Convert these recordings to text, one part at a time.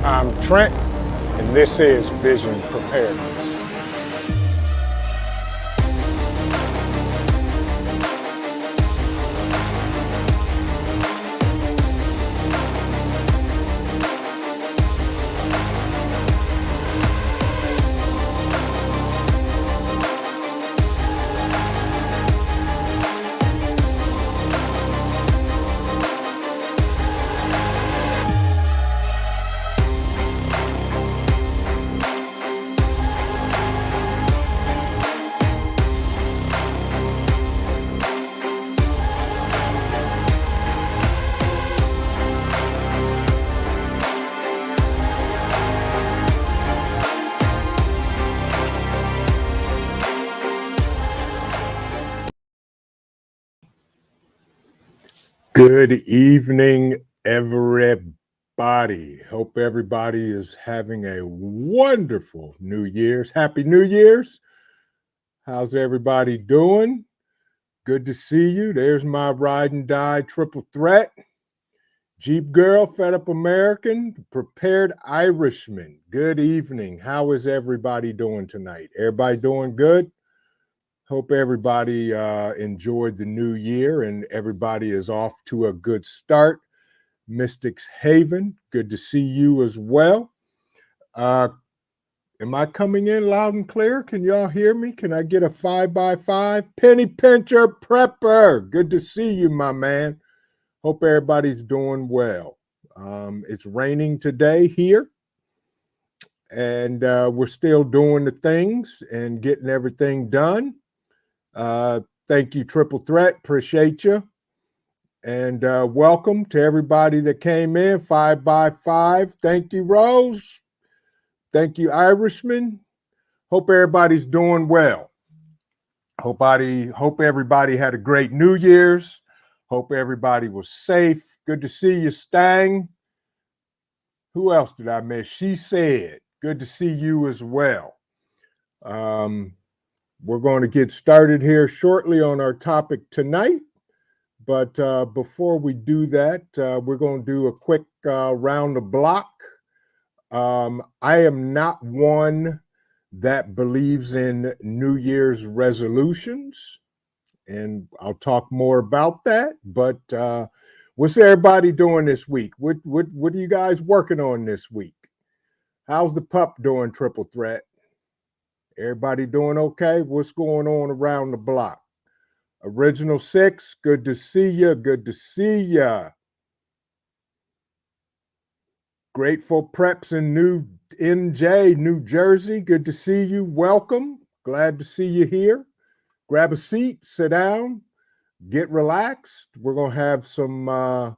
I'm Trent, and this is Vision Preparedness. Good evening, everybody. Hope everybody is having a wonderful New Year's. Happy New Year's. How's everybody doing? Good to see you. There's my ride and die triple threat. Jeep Girl, Fed Up American, Prepared Irishman. Good evening. How is everybody doing tonight? Everybody doing good? Hope everybody enjoyed the new year and everybody is off to a good start. Mystics Haven, good to see you as well. Am I coming in loud and clear? Can y'all hear me? Can I get a 5x5? Penny Pincher Prepper, good to see you, my man. Hope everybody's doing well. It's raining today here, and we're still doing the things and getting everything done. Thank you, Triple Threat. Appreciate you. And welcome to everybody that came in, 5x5. Thank you, Rose. Thank you, Irishman. Hope everybody's doing well. Hope everybody had a great New Year's. Hope everybody was safe. Good to see you, Stang. Who else did I miss? She said, good to see you as well. We're going to get started here shortly on our topic tonight. But before we do that, we're going to do a quick round the block. I am not one that believes in New Year's resolutions, and I'll talk more about that. But what's everybody doing this week? What are you guys working on this week? How's the pup doing, Triple Threat? Everybody doing okay? What's going on around the block? Original Six, good to see you. Good to see you. Grateful Preps in NJ, New Jersey, good to see you. Welcome. Glad to see you here. Grab a seat, sit down, get relaxed. We're going to have some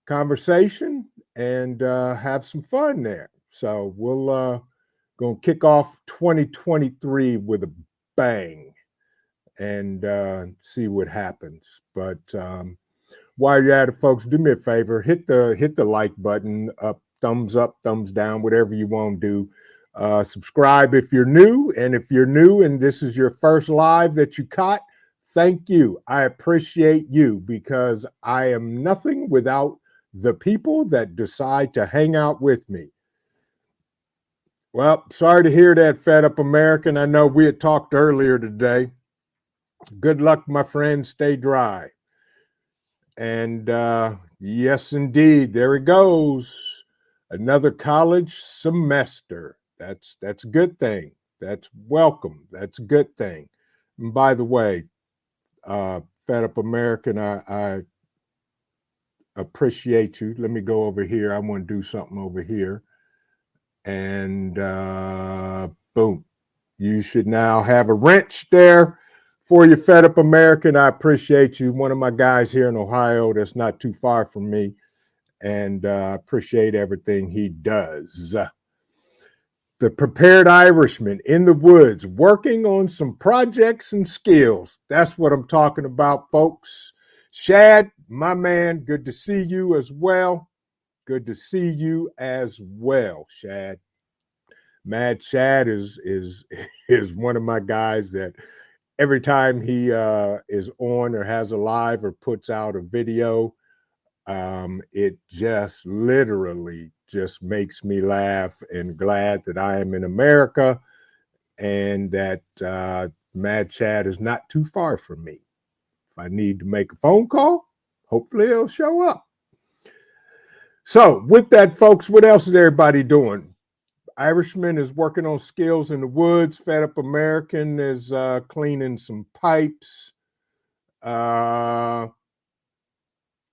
conversation and have some fun there. So we'll going to kick off 2023 with a bang and see what happens. But while you're at it, folks, do me a favor, hit the like button, thumbs up, thumbs down, whatever you want to do. Subscribe if you're new, and if you're new and this is your first live that you caught, thank you. I appreciate you because I am nothing without the people that decide to hang out with me. Well, sorry to hear that, Fed Up American. I know we had talked earlier today. Good luck, my friend. Stay dry. And yes, indeed, there it goes. Another college semester. That's a good thing. That's welcome. That's a good thing. And by the way, Fed Up American, I appreciate you. Let me go over here. I want to do something over here. And boom. You should now have a wrench there for your Fed Up American. I appreciate you. One of my guys here in Ohio that's not too far from me. And I appreciate everything he does. The Prepared Irishman in the woods, working on some projects and skills. That's what I'm talking about, folks. Shad, my man, good to see you as well. Good to see you as well, Shad. Mad Shad is one of my guys that every time he is on or has a live or puts out a video, It just literally just makes me laugh and glad that I am in America and that Mad Chad is not too far from me. If I need to make a phone call, hopefully it'll show up. So with that, folks, what else is everybody doing? Irishman is working on skills in the woods. Fed Up American is cleaning some pipes.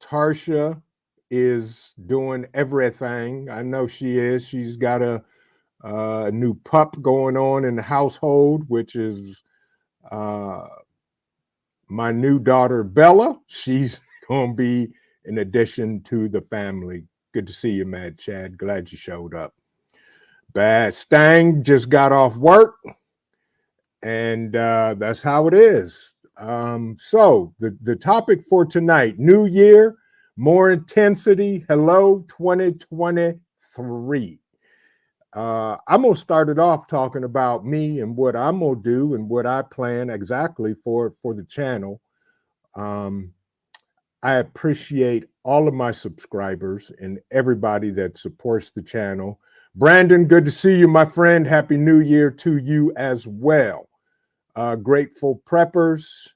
Tarsha is doing everything. I know she is. She's got a new pup going on in the household, which is my new daughter, Bella. She's going to be in addition to the family. Good to see you, Mad Chad. Glad you showed up. Bad Stang just got off work, and that's how it is. So the topic for tonight, new year, more intensity. Hello, 2023. I'm going to start it off talking about me and what I'm going to do and what I plan exactly for the channel. I appreciate all of my subscribers and everybody that supports the channel. Brandon, good to see you, my friend. Happy New Year to you as well. Grateful Preppers.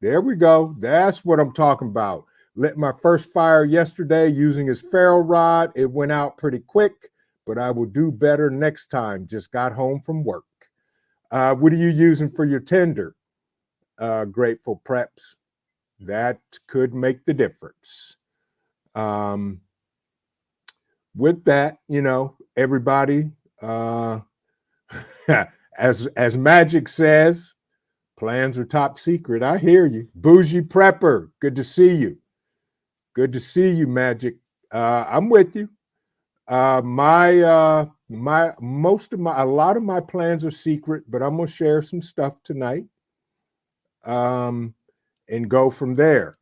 There we go. That's what I'm talking about. Lit my first fire yesterday using his ferro rod. It went out pretty quick, but I will do better next time. Just got home from work. What are you using for your tinder? Grateful Preps. That could make the difference. With that, everybody, as Magic says, plans are top secret. I hear you. Bougie Prepper, good to see you. Good to see you, Magic. I'm with you. A lot of my plans are secret, but I'm gonna share some stuff tonight. And go from there.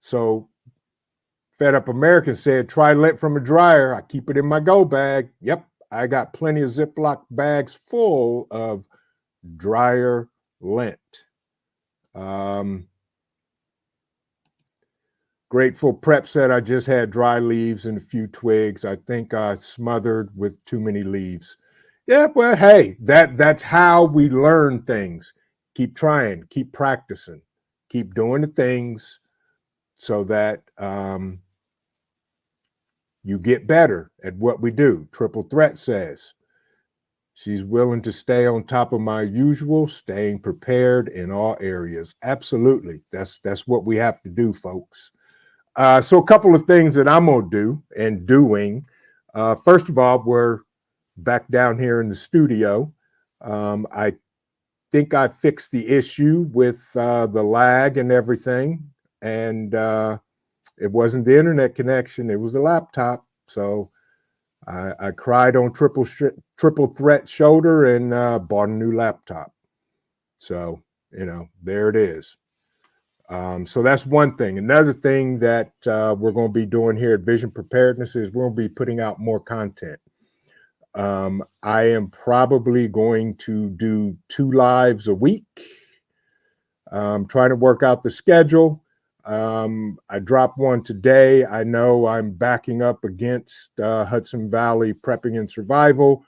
So Fed Up American said, try lint from a dryer. I keep it in my go bag. Yep, I got plenty of Ziploc bags full of dryer lint. Grateful Prep said, I just had dry leaves and a few twigs. I think I smothered with too many leaves. Yeah, well, hey, that's how we learn things. Keep trying, keep practicing, keep doing the things so that you get better at what we do. Triple Threat says, she's willing to stay on top of my usual, staying prepared in all areas. Absolutely. That's what we have to do, folks. So a couple of things that I'm going to do and doing. First of all, we're back down here in the studio. I think I fixed the issue with the lag and everything. And it wasn't the internet connection. It was the laptop. So I cried on triple threat shoulder and bought a new laptop. So, there it is. So that's one thing. Another thing that we're going to be doing here at Vision Preparedness is we're going to be putting out more content. I am probably going to do 2 lives a week. I'm trying to work out the schedule. I dropped one today. I know I'm backing up against Hudson Valley Prepping and Survival.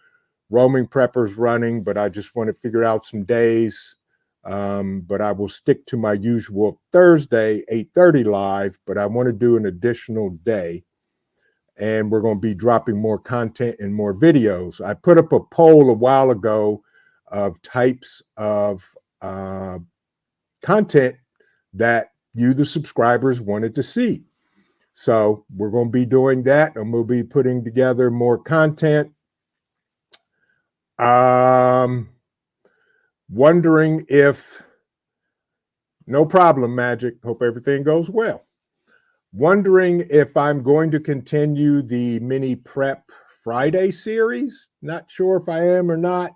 Roaming Preppers running, but I just want to figure out some days. But I will stick to my usual Thursday, 8:30 live, but I want to do an additional day. And we're going to be dropping more content and more videos. I put up a poll a while ago of types of content that you, the subscribers, wanted to see. So we're going to be doing that, and we'll be putting together more content. Wondering if, no problem, Magic. Hope everything goes well. Wondering if I'm going to continue the mini prep Friday series. Not sure if I am or not.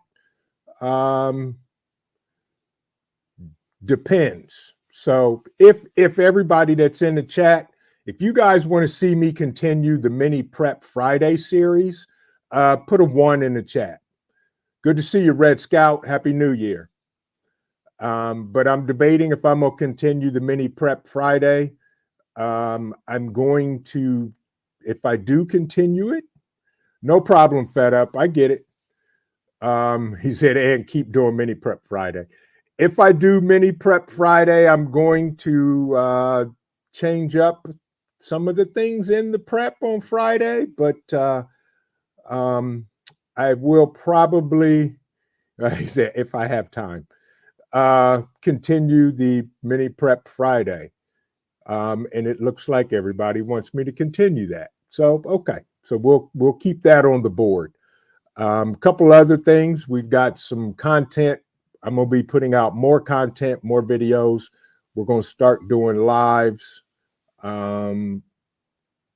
Depends. So if everybody that's in the chat, if you guys want to see me continue the mini prep Friday series, put a 1 in the chat. Good to see you, Red Scout. Happy New Year. But I'm debating if I'm going to continue the mini prep Friday. I'm going to, if I do continue it, no problem, Fed Up. I get it. He said, and keep doing mini prep Friday. If I do mini prep Friday, I'm going to change up some of the things in the prep on Friday, but I will probably, he said, if I have time, continue the mini prep Friday. And it looks like everybody wants me to continue that. So, okay. So we'll keep that on the board. A couple other things. We've got some content. I'm going to be putting out more content, more videos. We're going to start doing lives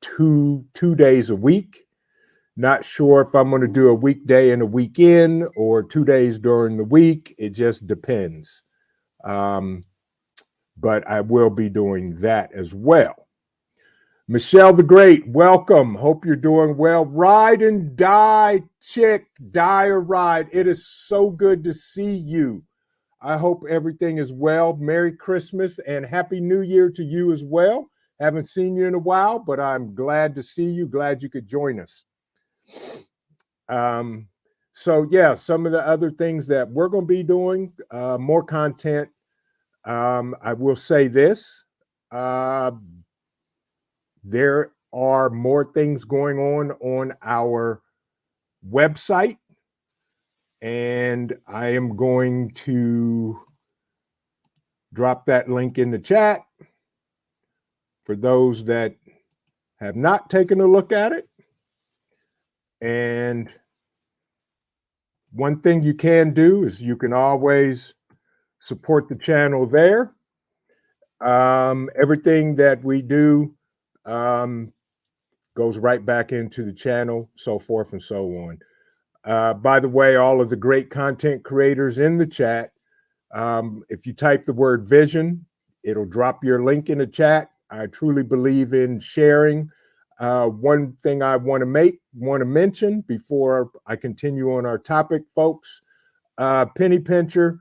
two days a week. Not sure if I'm going to do a weekday and a weekend or 2 days during the week. It just depends. But I will be doing that as well. Michelle the Great, welcome. Hope you're doing well. Ride and die, chick, die or ride. It is so good to see you. I hope everything is well. Merry Christmas and Happy New Year to you as well. Haven't seen you in a while, but I'm glad to see you. Glad you could join us. So yeah, some of the other things that we're going to be doing, more content. I will say this. There are more things going on our website, and I am going to drop that link in the chat for those that have not taken a look at it. And one thing you can do is you can always support the channel there. Everything that we do goes right back into the channel, so forth and so on. By the way, all of the great content creators in the chat, if you type the word vision, it'll drop your link in the chat. I truly believe in sharing. One thing I want to mention before I continue on our topic, folks, penny pincher,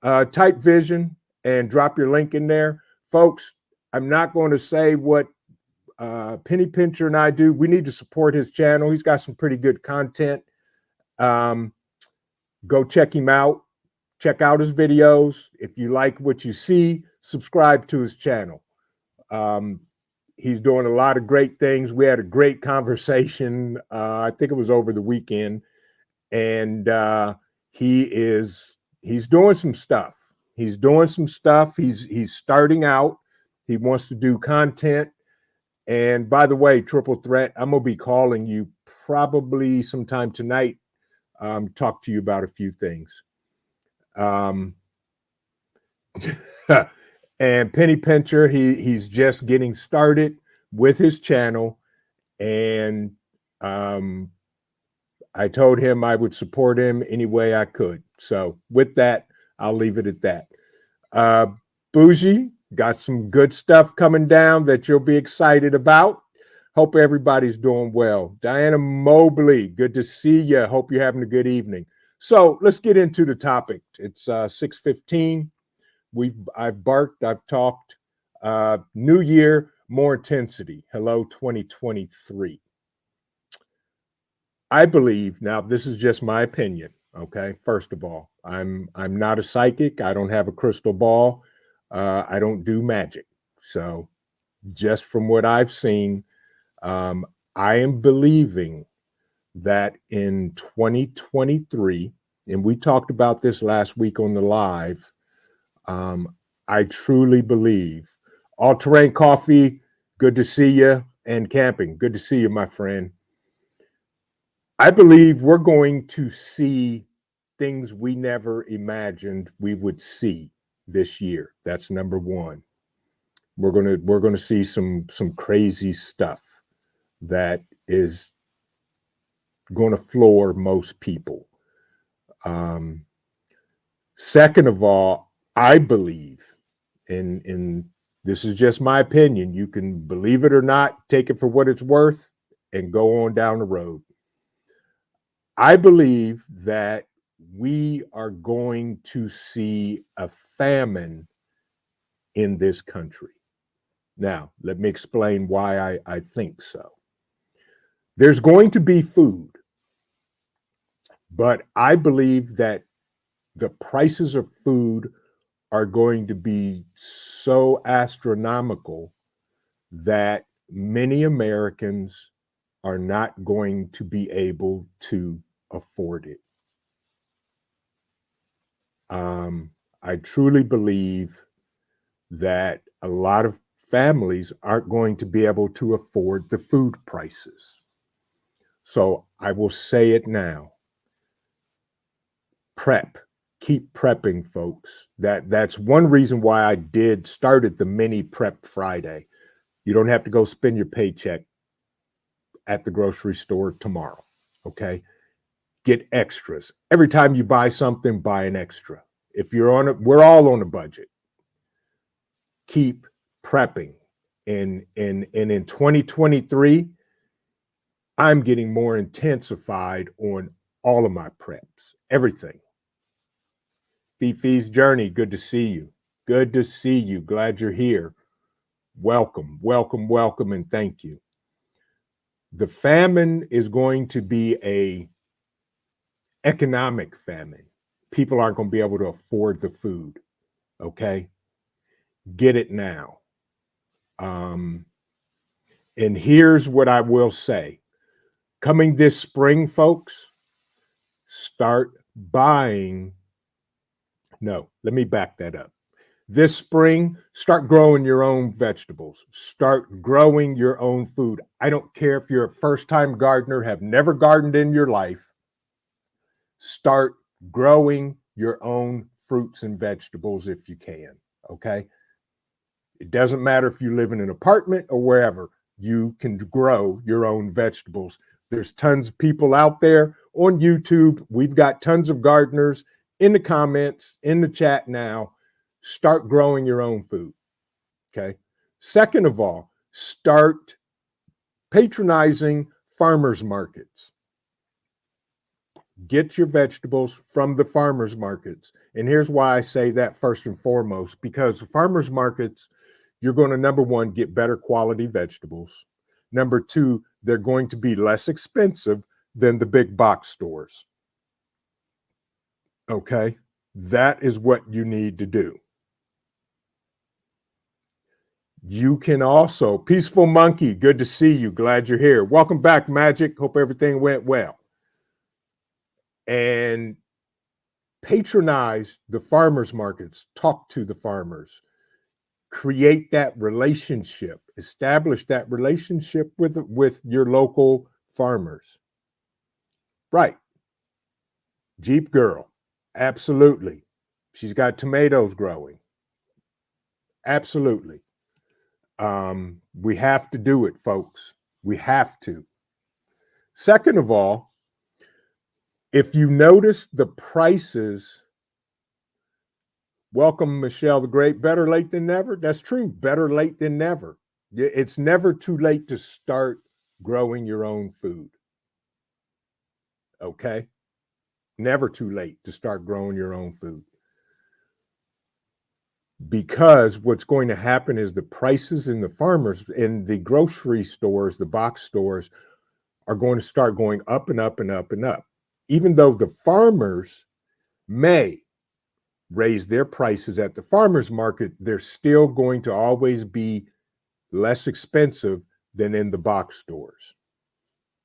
type vision and drop your link in there. Folks, I'm not going to say what Penny Pincher and I do. We need to support his channel. He's got some pretty good content. Go check him out. Check out his videos. If you like what you see, subscribe to his channel. He's doing a lot of great things. We had a great conversation. I think it was over the weekend, and he's doing some stuff. He's doing some stuff. He's starting out. He wants to do content. And by the way, Triple Threat, I'm going to be calling you probably sometime tonight, talk to you about a few things. And Penny Pincher, he's just getting started with his channel. And I told him I would support him any way I could. So with that, I'll leave it at that. Bougie, got some good stuff coming down that you'll be excited about. Hope everybody's doing well. Diana Mobley, good to see you. Hope you're having a good evening. So let's get into the topic. It's 6:15. I've barked, I've talked. New year, more intensity. Hello, 2023. I believe, now this is just my opinion, okay? First of all, I'm not a psychic. I don't have a crystal ball. I don't do magic. So just from what I've seen, I am believing that in 2023, and we talked about this last week on the live, I truly believe. All Terrain Coffee, good to see you. And Camping, good to see you, my friend. I believe we're going to see things we never imagined we would see this year. That's number one. We're gonna see some crazy stuff that is going to floor most people. Second of all, I believe, in this is just my opinion. You can believe it or not, take it for what it's worth, and go on down the road. I believe that we are going to see a famine in this country. Now, let me explain why I think so. There's going to be food, but I believe that the prices of food are going to be so astronomical that many Americans are not going to be able to afford it. I truly believe that a lot of families aren't going to be able to afford the food prices. So I will say it now. Prep. Keep prepping, folks. That's one reason why I started the mini Prep Friday. You don't have to go spend your paycheck at the grocery store tomorrow. Okay. Get extras. Every time you buy something, buy an extra. If you're on it, we're all on a budget. Keep prepping. And in 2023, I'm getting more intensified on all of my preps, everything. Fifi's Journey, good to see you. Good to see you. Glad you're here. Welcome, welcome, welcome, and thank you. The famine is going to be a economic famine. People aren't going to be able to afford the food. Okay, get it now. And here's what I will say: coming this spring, folks, start buying. No, let me back that up. This spring, start growing your own vegetables. Start growing your own food. I don't care if you're a first-time gardener, have never gardened in your life. Start growing your own fruits and vegetables if you can, okay? It doesn't matter if you live in an apartment or wherever, you can grow your own vegetables. There's tons of people out there on YouTube. We've got tons of gardeners in the comments, in the chat now. Start growing your own food, okay? Second of all, start patronizing farmers markets. Get your vegetables from the farmers markets. And here's why I say that first and foremost, because farmers markets, you're going to, number one, get better quality vegetables. Number two, they're going to be less expensive than the big box stores. Okay? That is what you need to do. You can also, Peaceful Monkey, good to see you. Glad you're here. Welcome back, Magic. Hope everything went well. And patronize the farmers markets. Talk to the farmers. Create that relationship. Establish that relationship with your local farmers. Right. Jeep Girl. Absolutely. She's got tomatoes growing. Absolutely. We have to do it, folks. We have to. Second of all, if you notice the prices, welcome, Michelle the Great, better late than never. That's true. Better late than never. It's never too late to start growing your own food. Okay? Never too late to start growing your own food. Because what's going to happen is the prices in the farmers, in the grocery stores, the box stores, are going to start going up and up and up and up. Even though the farmers may raise their prices at the farmers market, they're still going to always be less expensive than in the box stores.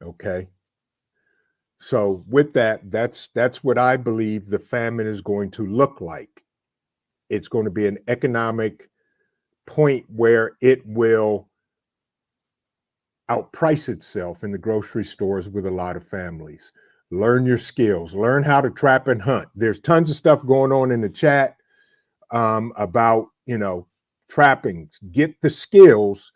Okay? So with that, that's what I believe the famine is going to look like. It's going to be an economic point where it will outprice itself in the grocery stores with a lot of families. Learn your skills. Learn how to trap and hunt. There's tons of stuff going on in the chat about, trapping. Get the skills,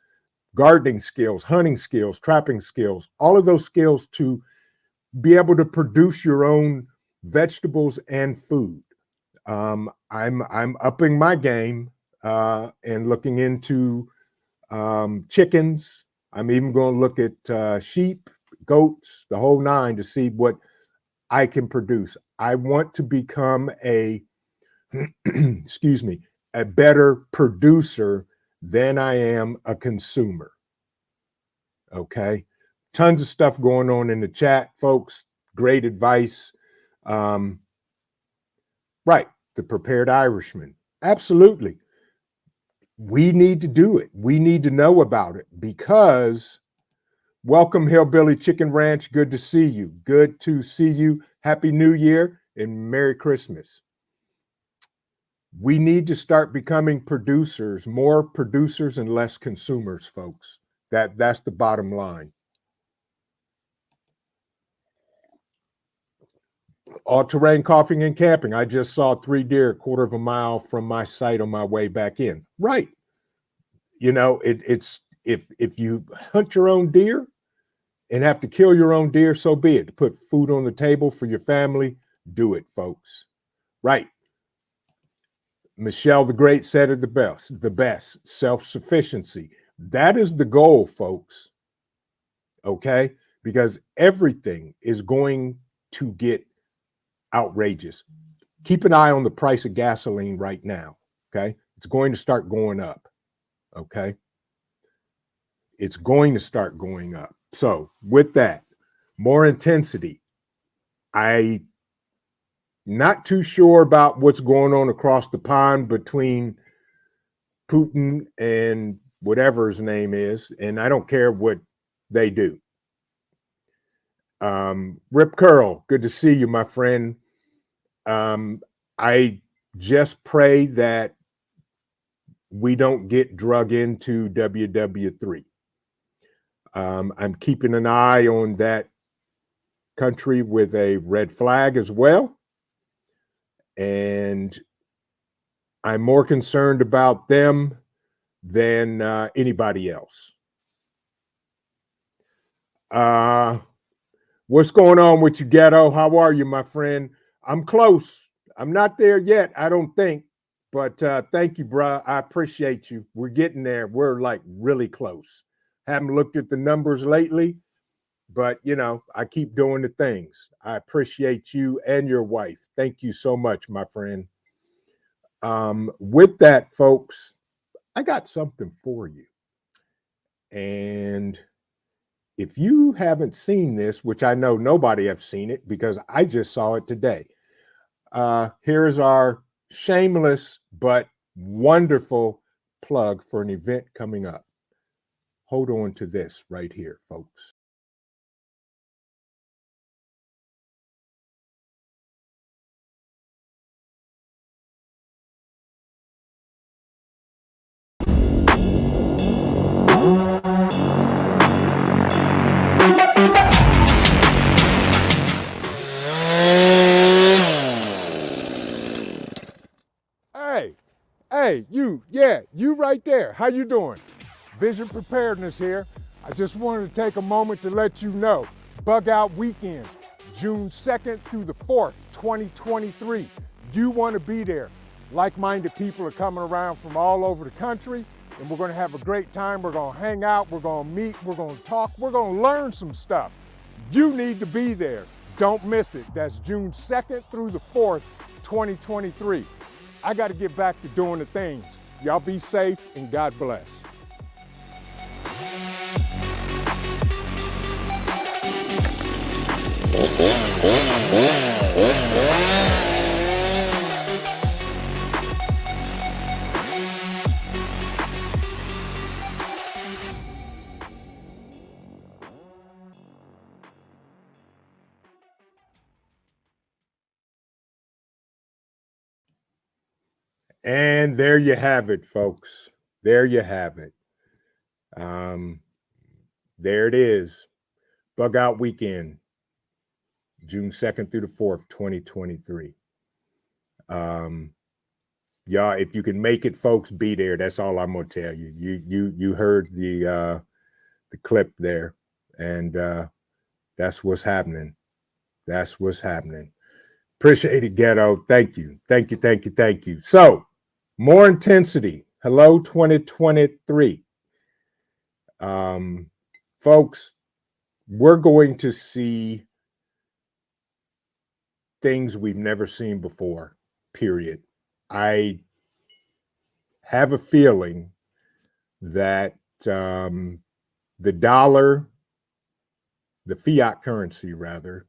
gardening skills, hunting skills, trapping skills, all of those skills to be able to produce your own vegetables and food. I'm upping my game and looking into chickens. I'm even going to look at sheep, goats, the whole nine, to see what I can produce. I want to become a, excuse me, a better producer than I am a consumer. Okay. Tons of stuff going on in the chat, folks. Great advice. Um, right. The Prepared Irishman. Absolutely. We need to do it. We need to know about it because welcome, Hillbilly Chicken Ranch. Good to see you. Good to see you. Happy New Year and Merry Christmas. We need to start becoming producers, more producers and less consumers, folks. That's the bottom line. All-terrain coffee and camping. I just saw 3 deer a quarter of a mile from my site on my way back in. Right. You know, it's if you hunt your own deer and have to kill your own deer, so be it. To put food on the table for your family, do it, folks. Right. Michelle the Great said it the best, self-sufficiency. That is the goal, folks. Okay? Because everything is going to get outrageous. Keep an eye on the price of gasoline right now. Okay? It's going to start going up. Okay? It's going to start going up. So, with that, more intensity. I'm not too sure about what's going on across the pond between Putin and whatever his name is, and I don't care what they do. Rip Curl, good to see you, my friend. I just pray that we don't get drug into WW3. I'm keeping an eye on that country with a red flag as well. And I'm more concerned about them than anybody else. What's going on with you, Ghetto? How are you, my friend? I'm close. I'm not there yet, I don't think. But thank you, bruh. I appreciate you. We're getting there. We're like really close. Haven't looked at the numbers lately, but you know, I keep doing the things. I appreciate you and your wife. Thank you so much, my friend. With that, folks, I got something for you. And if you haven't seen this, which I know nobody have seen it because I just saw it today. Here's our shameless but wonderful plug for an event coming up. Hold on to this right here, folks. Hey, you right there. How you doing? Vision Preparedness here. I just wanted to take a moment to let you know, Bug Out Weekend, June 2nd through the 4th, 2023. You want to be there. Like-minded people are coming around from all over the country, and we're going to have a great time. We're going to hang out, we're going to meet, we're going to talk, we're going to learn some stuff. You need to be there. Don't miss it. That's June 2nd through the 4th, 2023. I got to get back to doing the things. Y'all be safe and God bless. And there you have it, folks. There you have it. There it is. Bug Out Weekend, June 2nd through the 4th, 2023. Y'all, if you can make it, folks, be there. That's all I'm gonna tell you. You heard the clip there, and that's what's happening. That's what's happening. Appreciate it, Ghetto. Thank you. Thank you. Thank you. Thank you. So, more intensity. Hello, 2023. Folks, we're going to see things we've never seen before, period. I have a feeling that the dollar, the fiat currency rather,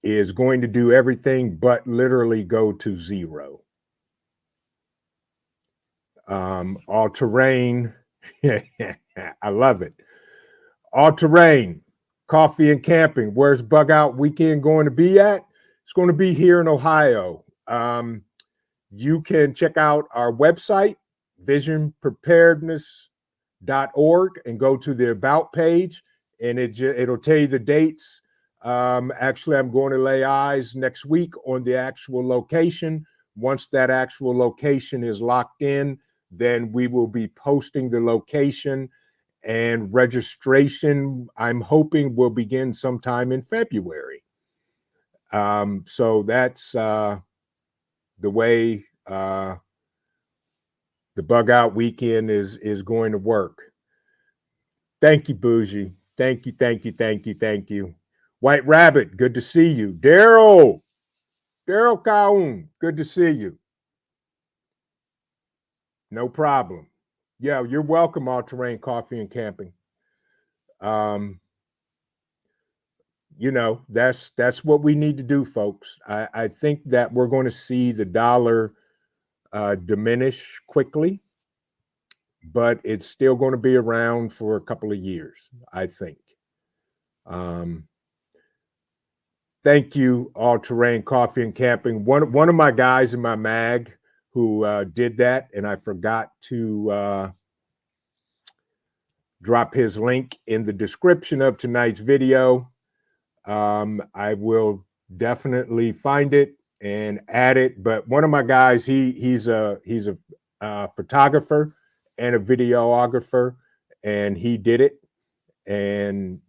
is going to do everything but literally go to zero. All terrain, I love it. All terrain, coffee and camping. Where's Bug Out Weekend going to be at? It's going to be here in Ohio. You can check out our website, visionpreparedness.org, and go to the About page, and it'll tell you the dates. Actually, I'm going to lay eyes next week on the actual location. Once that actual location is locked in, then we will be posting the location, and registration, I'm hoping, will begin sometime in February. So that's the way the Bug Out Weekend is going to work. Thank you, Bougie. Thank you, thank you, thank you, thank you. White Rabbit, good to see you. Daryl Kaun, good to see you. No problem. Yeah, you're welcome, All Terrain Coffee and Camping. You know, that's what we need to do, folks. I think that we're going to see the dollar diminish quickly, but it's still going to be around for a couple of years, I think. Thank you, All Terrain Coffee and Camping. One of my guys in my mag who did that, and I forgot to drop his link in the description of tonight's video. I will definitely find it and add it. But one of my guys, he's a photographer and a videographer, and he did it, and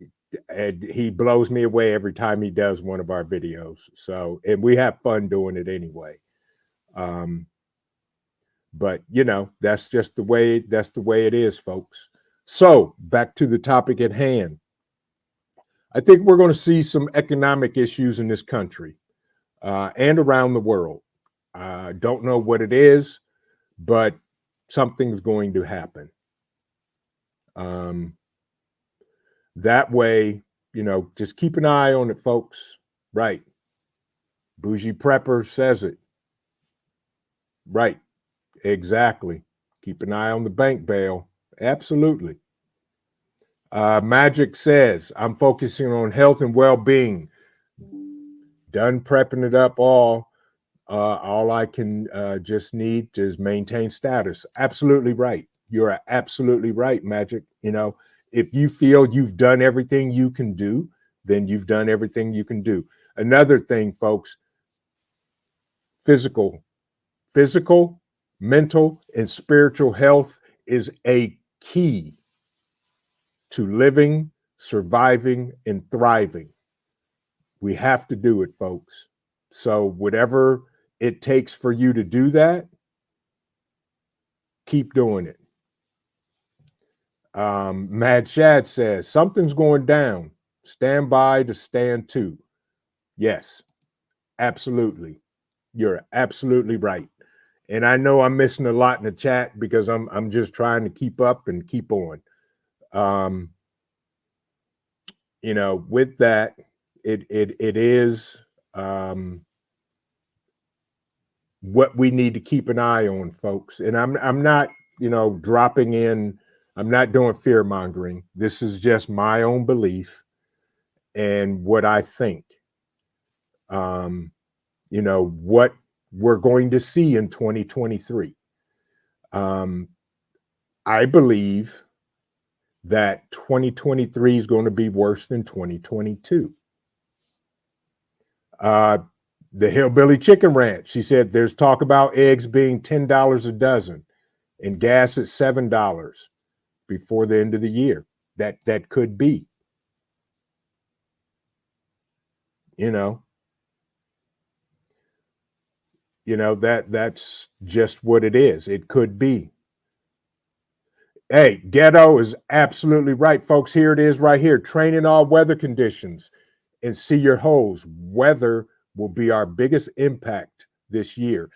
he blows me away every time he does one of our videos. So, and we have fun doing it anyway. But you know, that's just the way it is, folks. So back to the topic at hand. I think we're going to see some economic issues in this country and around the world. Don't know what it is, but something's going to happen. That way, you know, just keep an eye on it, folks. Right. Bougie Prepper says it. Right. Exactly. Keep an eye on the bank bail. Absolutely. Magic says, I'm focusing on health and well-being. Done prepping it up all. All I can just need is maintain status. Absolutely right. You're absolutely right, Magic. You know, if you feel you've done everything you can do, then you've done everything you can do. Another thing, folks, physical, mental, and spiritual health is a key to living, surviving, and thriving. We have to do it, folks. So whatever it takes for you to do that, keep doing it. Mad Shad says, something's going down. Stand by to stand to. Yes, absolutely. You're absolutely right. And I know I'm missing a lot in the chat because I'm just trying to keep up and keep on. You know, with that, it is what we need to keep an eye on, folks. And I'm not, you know, dropping in. I'm not doing fear mongering. This is just my own belief and what I think. You know, what we're going to see in 2023. I believe that 2023 is going to be worse than 2022. The Hillbilly Chicken Ranch, she said there's talk about eggs being $10 a dozen and gas at $7 before the end of the year. That could be. You know, that's just what it is. It could be. Hey, Ghetto is absolutely right, folks. Here it is right here. Train in all weather conditions and see your hose. Weather will be our biggest impact this year.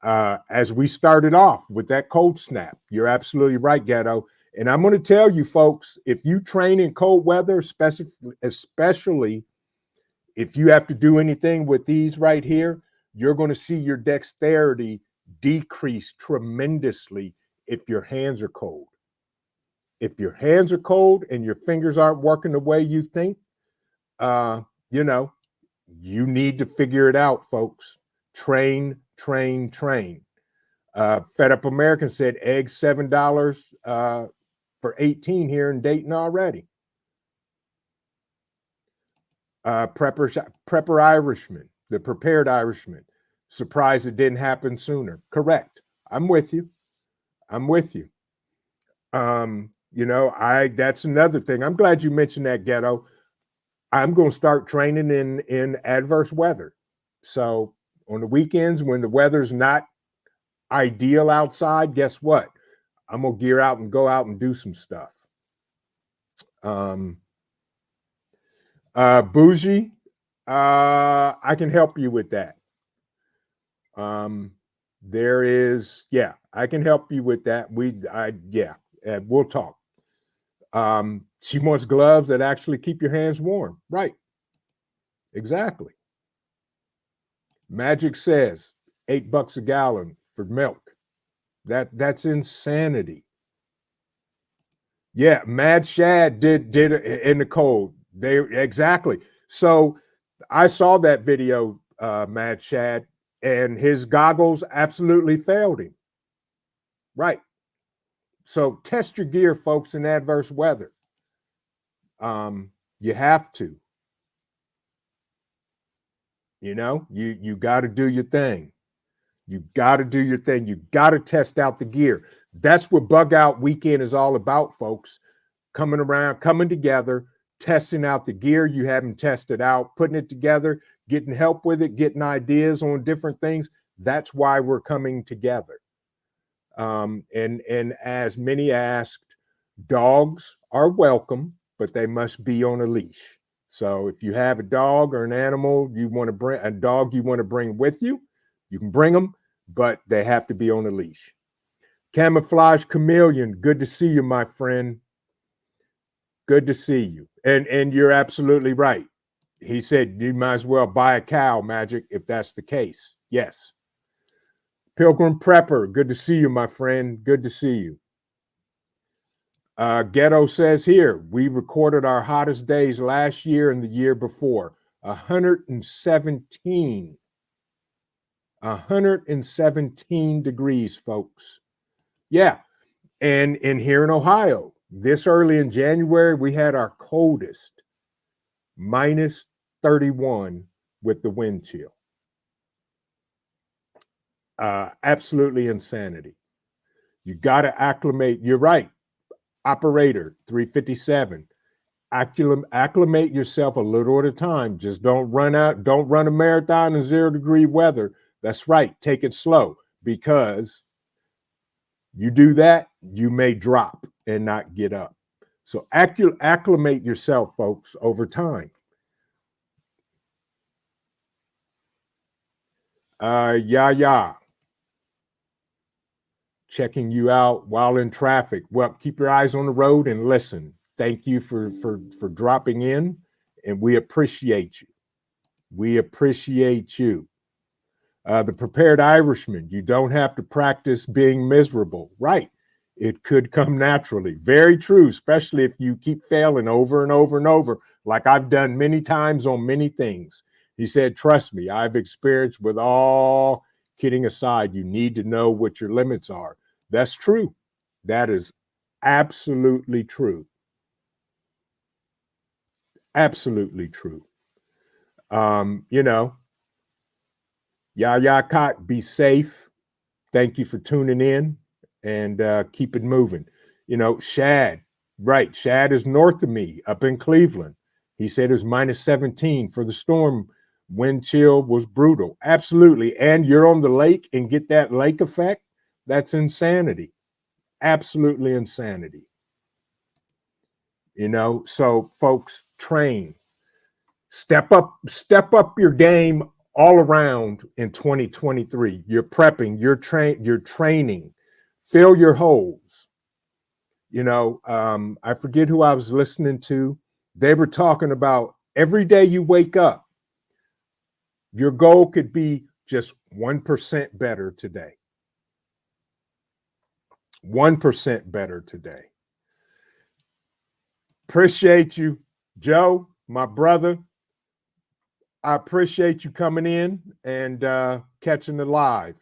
As we started off with that cold snap, you're absolutely right, Ghetto. And I'm going to tell you, folks, if you train in cold weather, especially if you have to do anything with these right here, you're going to see your dexterity decrease tremendously if your hands are cold. If your hands are cold and your fingers aren't working the way you think, you know, you need to figure it out, folks. Train, train, train. Fed Up American said eggs $7 for 18 here in Dayton already. Prepper Irishman, the prepared Irishman, surprised it didn't happen sooner. Correct. I'm with you. I'm with you. That's another thing. I'm glad you mentioned that, Ghetto. I'm going to start training in adverse weather. So on the weekends when the weather's not ideal outside, guess what? I'm going to gear out and go out and do some stuff. Bougie, I can help you with that. I can help you with that. We'll talk. She wants gloves that actually keep your hands warm. Right. Exactly. Magic says $8 a gallon for milk. That's insanity. Yeah, Mad Shad did in the cold. Exactly. So I saw that video, Mad Shad, and his goggles absolutely failed him. Right. So test your gear, folks, in adverse weather. You have to. You got to do your thing. You got to do your thing. You got to test out the gear. That's what Bug Out Weekend is all about, folks. Coming around, coming together, testing out the gear you haven't tested out, putting it together, getting help with it, getting ideas on different things. That's why we're coming together. And as many asked, dogs are welcome, but they must be on a leash. So if you have a dog or an animal you want to bring with you, you can bring them, but they have to be on a leash. Camouflage Chameleon, good to see you, my friend. Good to see you. And you're absolutely right. He said you might as well buy a cow, Magic, if that's the case. Yes. Pilgrim Prepper, good to see you, my friend. Good to see you. Ghetto says here, we recorded our hottest days last year and the year before. 117 degrees, folks. Yeah. And here in Ohio, this early in January, we had our coldest, minus 31 with the wind chill. Absolutely insanity. You got to acclimate. You're right. Operator 357. Acclimate yourself a little at a time. Just don't run a marathon in 0-degree weather. That's right. Take it slow, because you do that, you may drop and not get up. So acclimate yourself, folks, over time. Checking you out while in traffic. Well, keep your eyes on the road and listen. Thank you for dropping in, and we appreciate you. We appreciate you. The Prepared Irishman, you don't have to practice being miserable. Right. It could come naturally. Very true, especially if you keep failing over and over and over, like I've done many times on many things. He said, trust me, I've experienced, with all kidding aside, you need to know what your limits are. That's true. That is absolutely true. Absolutely true. Cot, be safe. Thank you for tuning in, and keep it moving. Shad, right. Shad is north of me up in Cleveland. He said it was minus 17 for the storm. Wind chill was brutal. Absolutely. And you're on the lake and get that lake effect. That's insanity. Absolutely insanity. So folks, train. Step up your game all around in 2023. You're prepping, you're training, fill your holes. You know, I forget who I was listening to. They were talking about every day you wake up, your goal could be just 1% better today. 1% better today. Appreciate you, Joe, my brother. I appreciate you coming in and catching the live.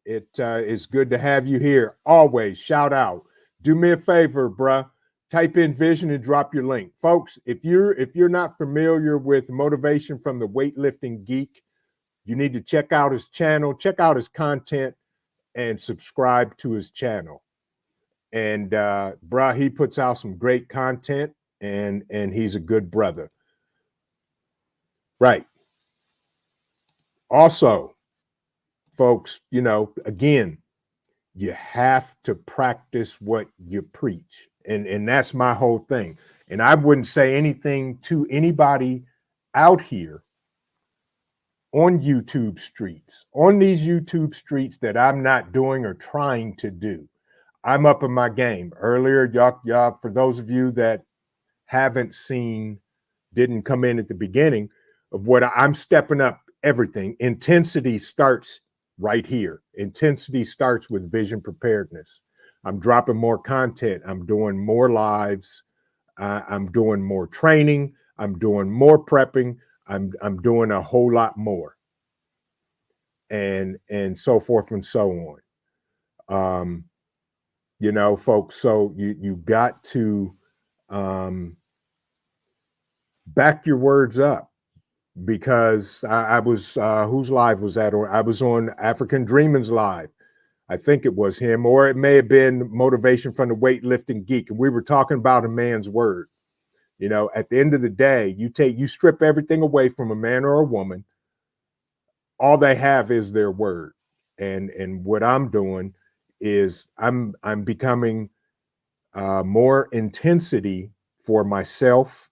It is good to have you here. Always shout out. Do me a favor, bruh. Type in Vision and drop your link, folks. If you're not familiar with Motivation from the Weightlifting Geek, you need to check out his channel, check out his content, and subscribe to his channel. And bruh, he puts out some great content, and he's a good brother. Right. Also, folks, you know, again, you have to practice what you preach. And that's my whole thing. And I wouldn't say anything to anybody out here on YouTube streets, on these YouTube streets, that I'm not doing or trying to do. I'm up in my game. Earlier, y'all, for those of you that haven't seen, didn't come in at the beginning of what I'm stepping up everything. Intensity starts right here. Intensity starts with Vision Preparedness. I'm dropping more content. I'm doing more lives. I'm doing more training. I'm doing more prepping. I'm doing a whole lot more, and so forth and so on. You know, folks. So you got to back your words up, because I was whose live was that? Or I was on African Dreaming's live. I think it was him, or it may have been Motivation from the Weightlifting Geek, and we were talking about a man's word. You know, at the end of the day, you strip everything away from a man or a woman. All they have is their word, and what I'm doing is I'm becoming more intensity for myself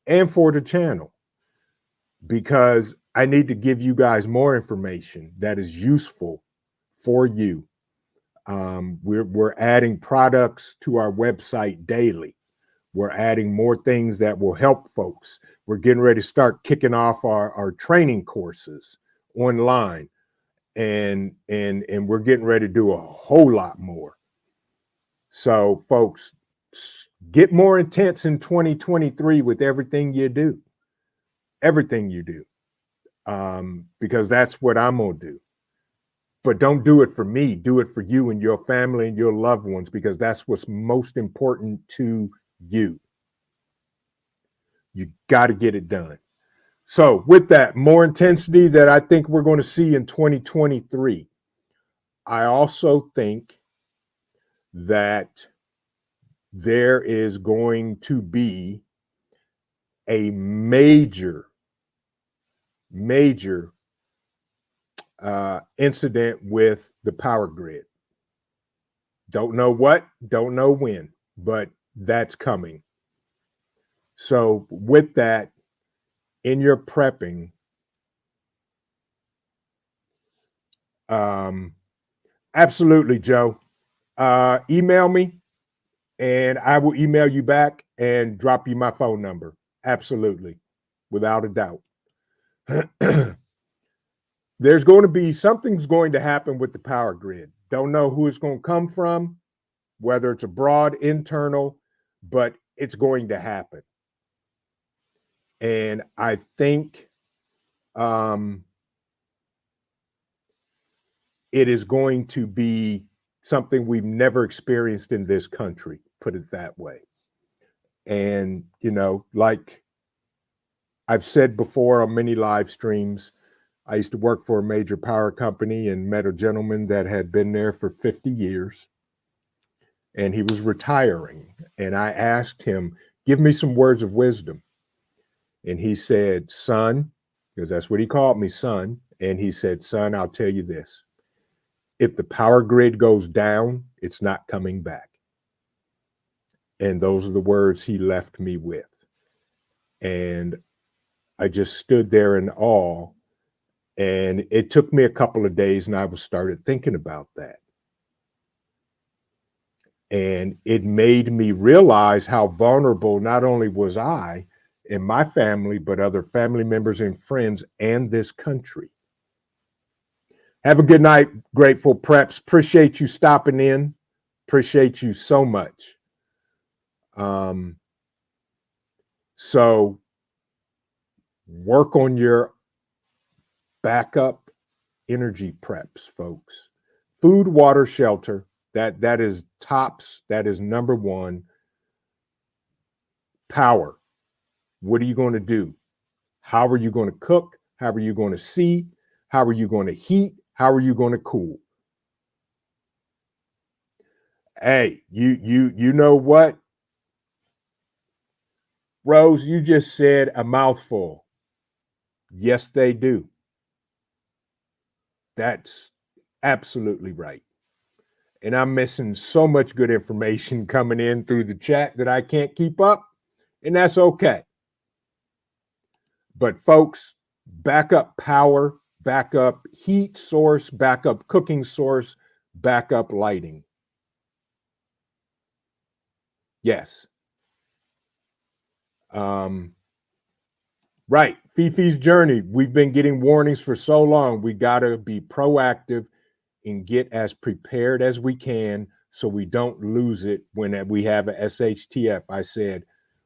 and for the channel, because I need to give you guys more information that is useful for you. We're adding products to our website daily. We're adding more things that will help folks. We're getting ready to start kicking off our training courses online, and we're getting ready to do a whole lot more. So, folks, get more intense in 2023 with everything you do. Everything you do. Because that's what I'm going to do. But don't do it for me. Do it for you and your family and your loved ones, because that's what's most important to you. You got to get it done. So with that, more intensity that I think we're going to see in 2023. I also think that there is going to be a major incident with the power grid. Don't know what, don't know when, but that's coming. So with that, in your prepping, absolutely, Joe. Email me and I will email you back and drop you my phone number. Absolutely, without a doubt. There's going to be, something's going to happen with the power grid. Don't know who it's going to come from, whether it's abroad, internal, but it's going to happen. And I think it is going to be something we've never experienced in this country, put it that way. And, you know, like I've said before on many live streams, I used to work for a major power company and met a gentleman that had been there for 50 years. And he was retiring. And I asked him, give me some words of wisdom. And he said, son, because that's what he called me, son. And he said, son, I'll tell you this. If the power grid goes down, it's not coming back. And those are the words he left me with. And I just stood there in awe And it took me a couple of days, and I started thinking about that. And it made me realize how vulnerable not only was I and my family, but other family members and friends and this country. Have a good night, Grateful Preps. Appreciate you stopping in. Appreciate you so much. So work on your backup energy preps, folks. Food, water, shelter. That is tops. That is number one. Power. What are you going to do? How are you going to cook? How are you going to see? How are you going to heat? How are you going to cool? Hey, you know what? Rose, you just said a mouthful. Yes, they do. That's absolutely right. And I'm missing so much good information coming in through the chat that I can't keep up, and that's okay. But folks, backup power, backup heat source, backup cooking source, backup lighting. Yes. Right. Fifi's journey. We've been getting warnings for so long. We got to be proactive and get as prepared as we can so we don't lose it when we have a SHTF. I said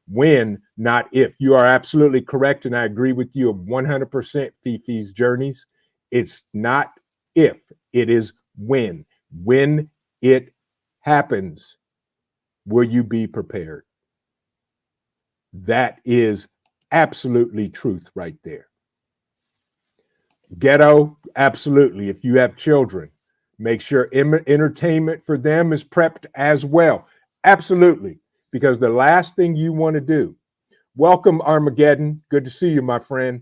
when, not if. You are absolutely correct. And I agree with you 100%, Fifi's journeys. It's not if, it is when. When it happens, will you be prepared? That is absolutely truth right there. Ghetto, absolutely. If you have children, make sure entertainment for them is prepped as well. Absolutely. Because the last thing you want to do, welcome Armageddon, good to see you, my friend,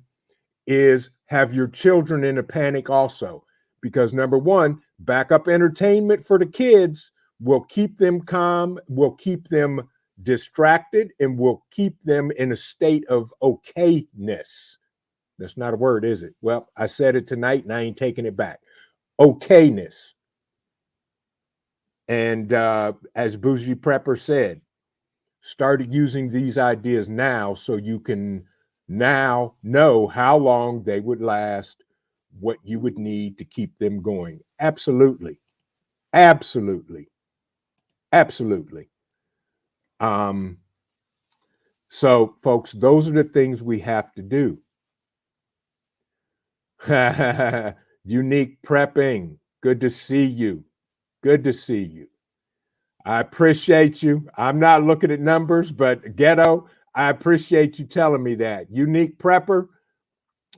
is have your children in a panic also. Because number one, backup entertainment for the kids will keep them calm, will keep them distracted, and will keep them in a state of okayness. That's not a word, is it? Well, I said it tonight and I ain't taking it back. Okayness. And as Bougie Prepper said, started using these ideas now so you can now know how long they would last, what you would need to keep them going. Absolutely. Absolutely. Absolutely. So, folks, those are the things we have to do. Unique prepping. Good to see you. Good to see you. I appreciate you. I'm not looking at numbers, but Ghetto, I appreciate you telling me that. Unique prepper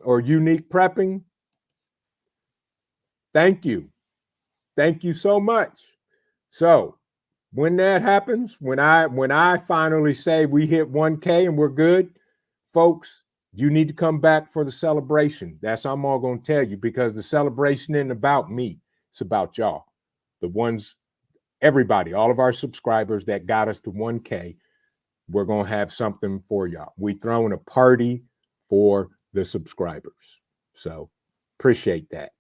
or unique prepping. Thank you. Thank you so much. So when that happens, when I finally say we hit 1K and we're good, folks, you need to come back for the celebration. That's all I'm all going to tell you, because the celebration isn't about me. It's about y'all. The ones, everybody, all of our subscribers that got us to 1K, we're going to have something for y'all. We throwing a party for the subscribers. So appreciate that.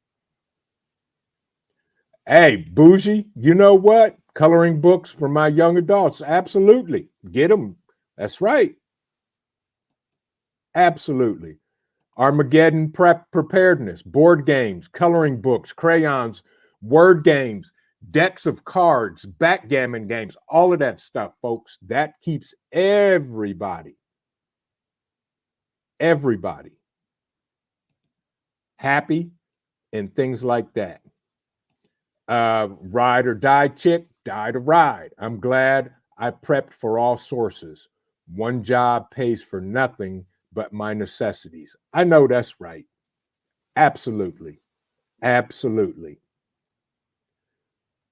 Hey, Bougie, you know what? Coloring books for my young adults. Absolutely. Get them. That's right. Absolutely. Armageddon preparedness, board games, coloring books, crayons, word games, decks of cards, backgammon games, all of that stuff, folks. That keeps everybody happy and things like that. Ride or die chick, die to ride. I'm glad I prepped for all sources. One job pays for nothing but my necessities. I know that's right. Absolutely. Absolutely.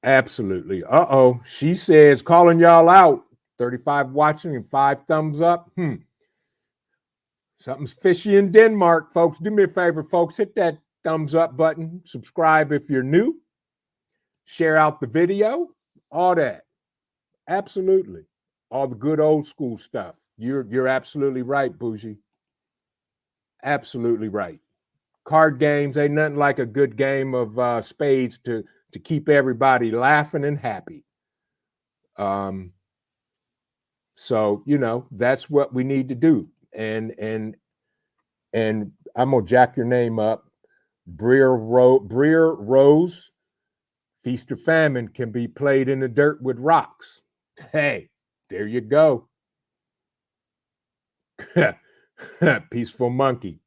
Absolutely. Uh-oh. She says, calling y'all out. 35 watching and 5 thumbs up. Something's fishy in Denmark, folks. Do me a favor, folks. Hit that thumbs up button. Subscribe if you're new. Share out the video. All that. Absolutely. All the good old school stuff. You're absolutely right, Bougie. Absolutely right. Card games ain't nothing like a good game of spades to keep everybody laughing and happy. Um, so that's what we need to do. And I'm gonna jack your name up. Breer Rose, Feast or Famine can be played in the dirt with rocks. Hey, there you go. Peaceful Monkey.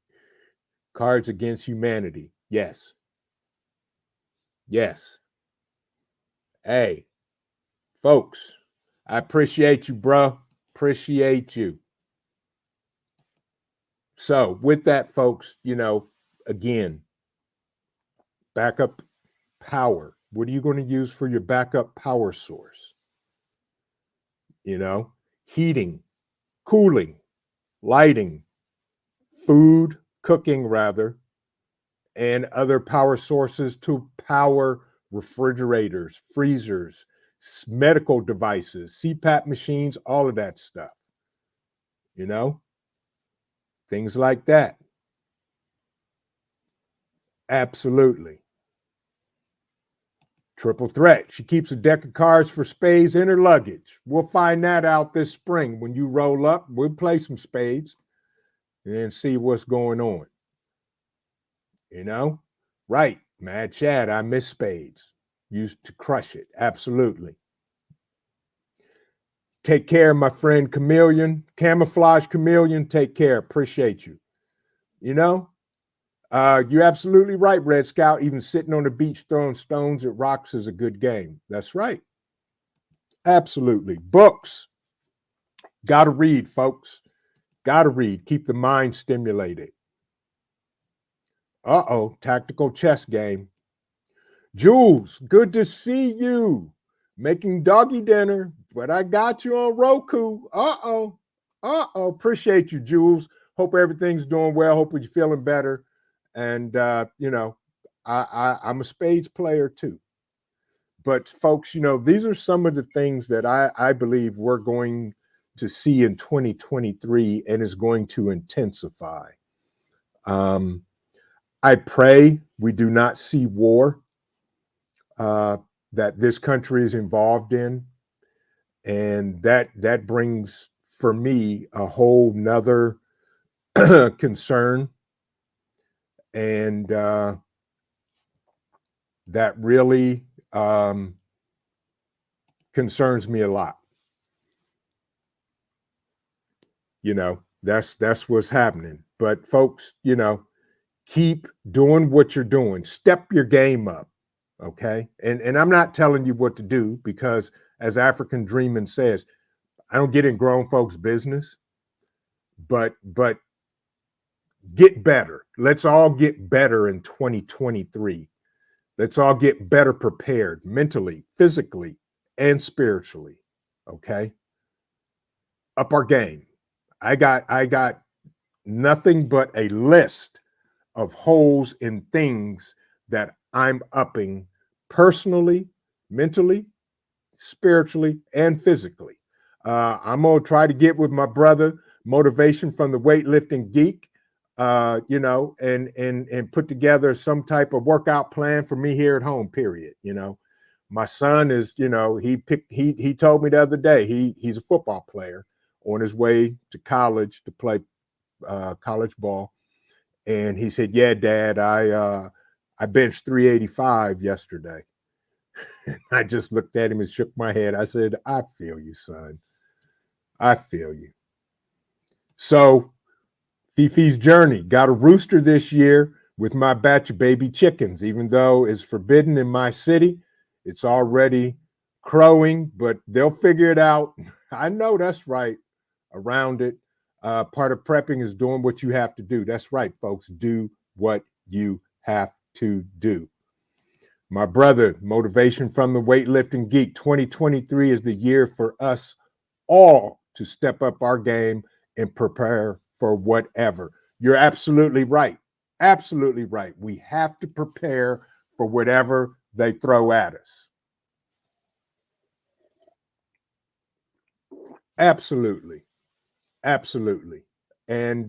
Cards Against Humanity. Yes. Yes. Hey, folks, I appreciate you, bro. Appreciate you. So, with that, folks, again, backup power. What are you going to use for your backup power source? Heating, cooling, lighting, food, cooking rather, and other power sources to power refrigerators, freezers, medical devices, CPAP machines, all of that stuff. Things like that. Absolutely. Triple threat. She keeps a deck of cards for spades in her luggage. We'll find that out this spring. When you roll up, we'll play some spades and then see what's going on. Right. Mad Chad, I miss spades. Used to crush it. Absolutely. Take care, my friend Chameleon. Camouflage Chameleon, take care. Appreciate you. You're absolutely right, Red Scout. Even sitting on the beach throwing stones at rocks is a good game. That's right. Absolutely. Books. Got to read, folks. Got to read. Keep the mind stimulated. Uh-oh. Tactical chess game. Jules, good to see you. Making doggy dinner, but I got you on Roku. Uh-oh. Uh-oh. Appreciate you, Jules. Hope everything's doing well. Hope you're feeling better. And I'm a spades player too. But folks, these are some of the things that I believe we're going to see in 2023 and is going to intensify. I pray we do not see war that this country is involved in. And that brings, for me, a whole nother concern. And that really concerns me a lot. That's what's happening. But folks, keep doing what you're doing. Step your game up. Okay. And I'm not telling you what to do because, as African Dreamin' says, I don't get in grown folks' business, but get better. Let's all get better in 2023. Let's all get better prepared mentally, physically, and spiritually. Okay. Up our game. I got nothing but a list of holes in things that I'm upping personally, mentally, spiritually, and physically. I'm gonna try to get with my brother, Motivation from the Weightlifting Geek, and put together some type of workout plan for me here at home. Period. My son is, he told me the other day he's a football player on his way to college to play college ball, and he said, "Yeah, Dad, I benched 385 yesterday." I just looked at him and shook my head. I said, "I feel you, son. I feel you." So, Fifi's journey got a rooster this year with my batch of baby chickens. Even though it's forbidden in my city, it's already crowing, but they'll figure it out. I know that's right. Around it. Part of prepping is doing what you have to do. That's right, folks. Do what you have to do. My brother, Motivation from the Weightlifting Geek, 2023 is the year for us all to step up our game and prepare for whatever. You're absolutely right. Absolutely right. We have to prepare for whatever they throw at us. Absolutely. Absolutely. And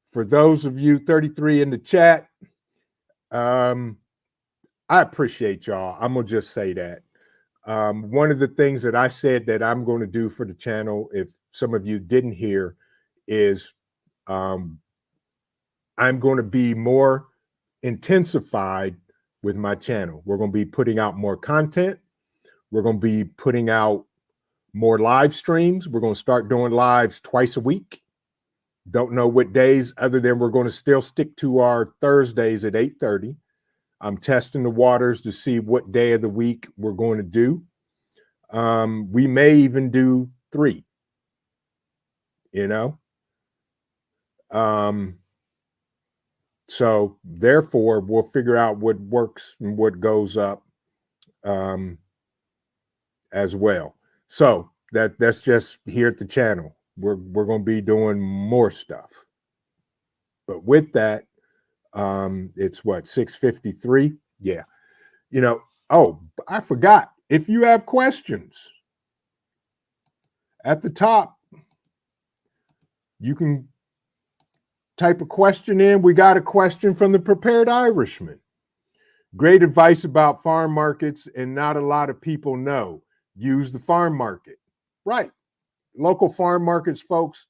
For those of you 33 in the chat, I appreciate y'all. I'm going to just say that. One of the things that I said that I'm going to do for the channel, if some of you didn't hear, is I'm going to be more intensified with my channel. We're going to be putting out more content. We're going to be putting out more live streams. We're going to start doing lives twice a week. Don't know what days, other than we're going to still stick to our Thursdays at 8:30. I'm testing the waters to see what day of the week we're going to do. We may even do 3, you know? So therefore we'll figure out what works and what goes up as well. So that's just here at the channel. We're going to be doing more stuff. But with that, it's what, 6:53? Yeah. You know, oh, I forgot. If you have questions, at the top, you can type a question in. We got a question from the Prepared Irishman. Great advice about farm markets, and not a lot of people know. Use the farm market. Right. Local farm markets, folks.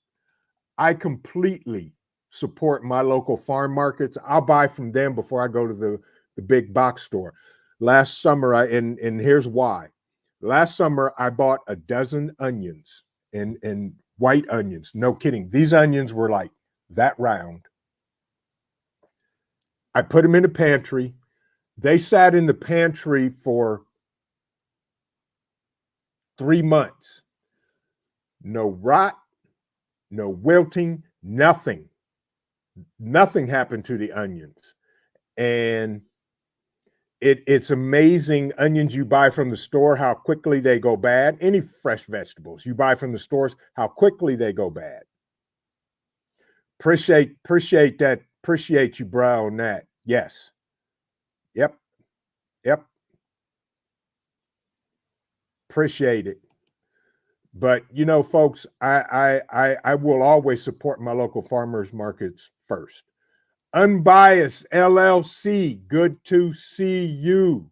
I completely support my local farm markets. I'll buy from them before I go to the big box store. Last summer, and here's why. Last summer, I bought a dozen onions and white onions. No kidding. These onions were like that round. I put them in the pantry. They sat in the pantry for 3 months. No rot, no wilting, nothing. Nothing happened to the onions. And it's amazing, onions you buy from the store, how quickly they go bad. Any fresh vegetables you buy from the stores, how quickly they go bad. Appreciate that. Appreciate you, bro, on that. Yes. Yep. Appreciate it. But you know, folks, I will always support my local farmers markets first. Unbiased LLC, good to see you.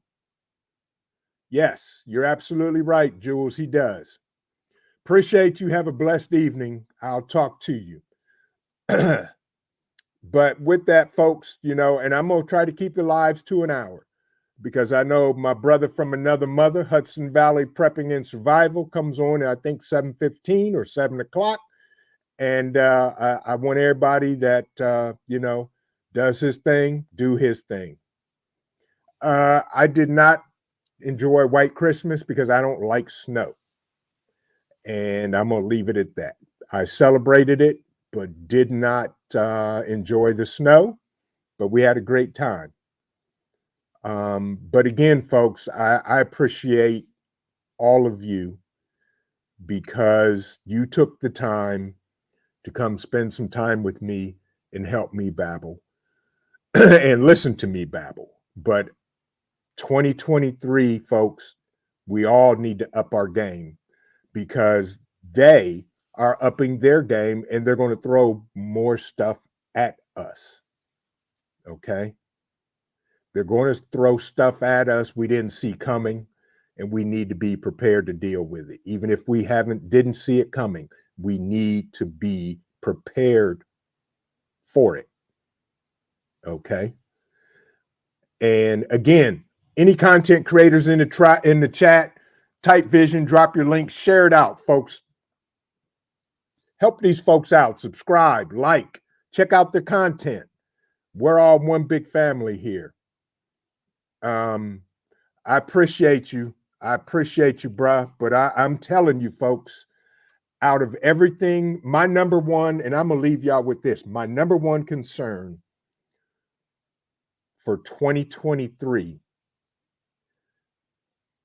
Yes, you're absolutely right, Jules. He does. Appreciate you. Have a blessed evening. I'll talk to you. But with that, folks, you know, and I'm going to try to keep the lives to an hour, because I know my brother from another mother, Hudson Valley Prepping and Survival, comes on at, I think, 7:15 or 7 o'clock. And I want everybody that, you know, does his thing, do his thing. I did not enjoy White Christmas because I don't like snow. And I'm going to leave it at that. I celebrated it, but did not enjoy the snow, but we had a great time. But again, folks, I appreciate all of you, because you took the time to come spend some time with me and help me babble and listen to me babble. But 2023, folks, we all need to up our game, because they are upping their game and they're going to throw more stuff at us. Okay? They're going to throw stuff at us we didn't see coming, and we need to be prepared to deal with it. Even if we didn't see it coming, we need to be prepared for it. Okay? And again, any content creators in the chat, Type Vision, drop your link, share it out, folks. Help these folks out. Subscribe, like, check out their content. We're all one big family here. I appreciate you. I appreciate you, bruh. But I'm telling you, folks, out of everything, my number one, and I'm going to leave y'all with this, my number one concern for 2023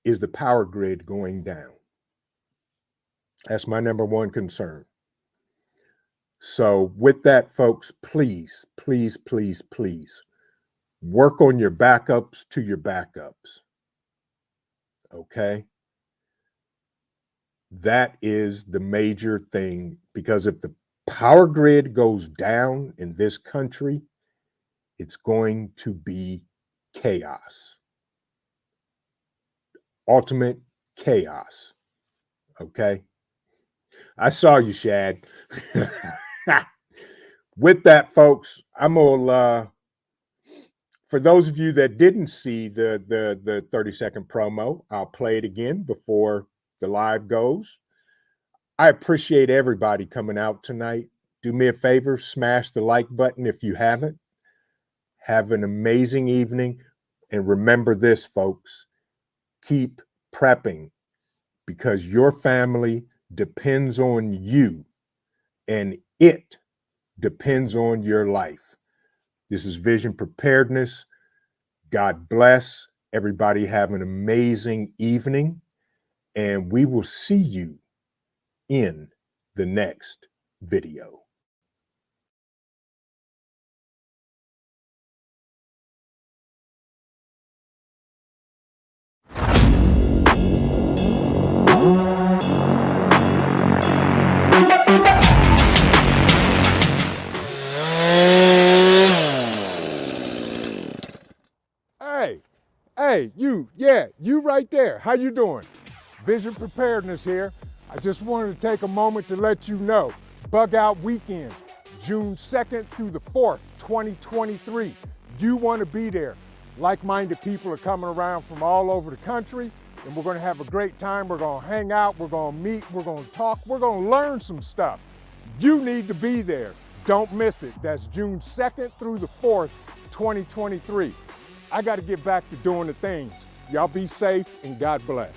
is the power grid going down. That's my number one concern. So with that, folks, please, please, please, please work on your backups to your backups. Okay? That is the major thing, because if the power grid goes down in this country, it's going to be chaos. Ultimate chaos. Okay. I saw you, Shad. With that, folks, I'm gonna for those of you that didn't see the 30-second promo, I'll play it again before the live goes. I appreciate everybody coming out tonight. Do me a favor, smash the like button if you haven't. Have an amazing evening. And remember this, folks, keep prepping because your family depends on you and it depends on your life. This is Vision Preparedness. God bless. Everybody have an amazing evening. And we will see you in the next video. Hey, you right there. How you doing? Vision Preparedness here. I just wanted to take a moment to let you know, Bug Out Weekend, June 2nd through the 4th, 2023. You want to be there. Like-minded people are coming around from all over the country, and we're going to have a great time. We're going to hang out, we're going to meet, we're going to talk, we're going to learn some stuff. You need to be there. Don't miss it. That's June 2nd through the 4th, 2023. I got to get back to doing the things. Y'all be safe and God bless.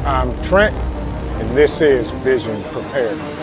I'm Trent, and this is Vision Preparedness.